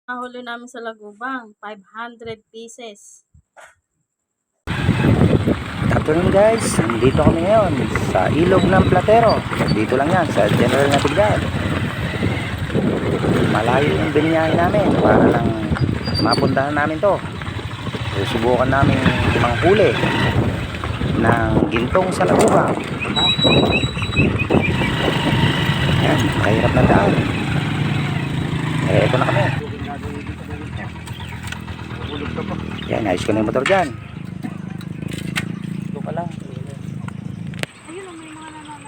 Nahuli namin sa Lagubang, 500 pieces. Afternoon guys, dito kami ngayon sa Ilog ng Platero. Dito lang yan, sa General Natividad. Malayo yung biniyahe namin para lang mapuntahan namin to. Susubukan namin manghuli ng gintong sa Lagubang. Yan, mahirap na daan. Ito na kami. Yan, ayos ko na yung motor dyan. Ito pala.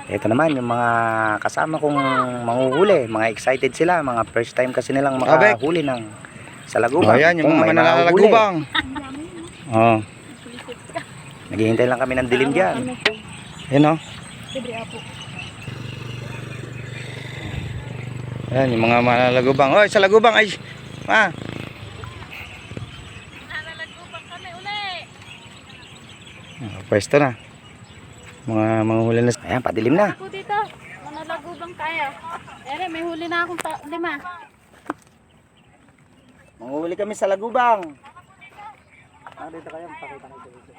Ito naman yung mga kasama kong manguhuli. Mga excited sila. Mga first time kasi nilang makahuli ng sa Lagubang. Ayan, yung mga manlalagubang. Oh. Naghihintay lang kami ng dilim dyan. Yan o. Ayan, yung mga manlalagubang. Oy, sa Lagubang ay ma. Pwesto na. Mga manghuli na. Ayan, padilim na. Ako dito, manalagubang tayo. Ere, may huli na akong 5. Manguhuli kami sa Lagubang. Dito kayo, pakita ko dito.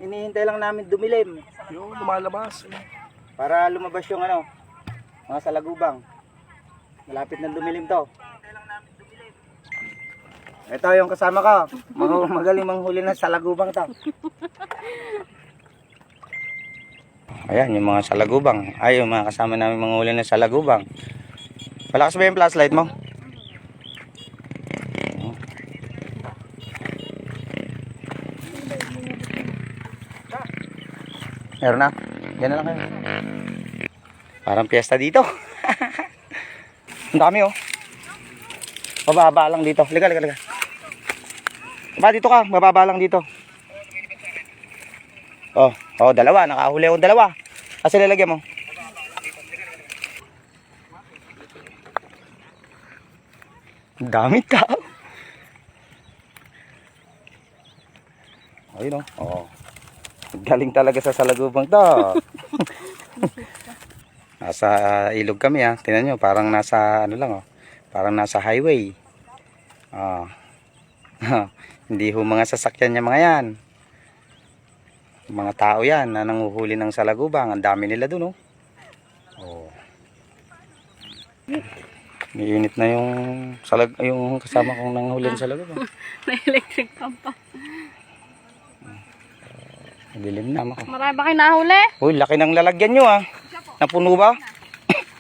Hinihintay lang namin dumilim. Yung lumalabas. Para lumabas yung ano, mga sa Lagubang. Malapit na dumilim to. Ito yung kasama ko. Magaling manghuli na sa Lagubang to. Ayan, yung mga sa Lagubang. Ay, yung mga kasama namin manghuli na sa Lagubang. Palakas ba yung flashlight mo? Meron na. Yan na lang kayo. Parang piyesta dito. Ang dami oh. Bababa lang dito. Liga. Ba dito ka, bababa lang dito. Oh, dalawa. Nakahuli akong dalawa. Kasi lalagyan mo. Ang dami tao. Ayun oh. Galing talaga sa Lagubang to. Nasa ilog kami ha. Tingnan nyo, parang nasa ano lang oh. Parang nasa highway. Hindi ho mga sasakyan niya mga yan. Mga tao yan na nanguhuli ng sa Lagubang. Ang dami nila dun oh. Niinit na yung kasama kong nanguhuli sa Lagubang. May electric pump pa. Dilim na ako. Marami ba kayo nahuli? Uy, laki ng lalagyan nyo ah. Napuno ba?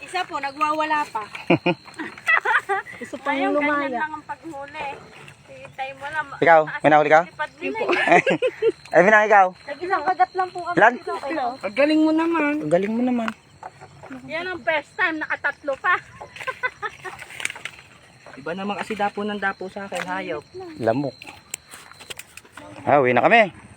Isa po, nagwawala pa. Gusto pa yung lumaya. Ganyan lang ang paghuli. Hintay mo lang. Ikaw, may nahuli ka? Ay, Binang, ikaw? Nag-isang kagat lang po kami. Ilan? Ang galing mo naman. Ang galing mo naman. Yan ang first time, nakatatlo pa. Iba naman kasi dapo ng dapo sa akin, hayop. Lamok. Uwi na kami.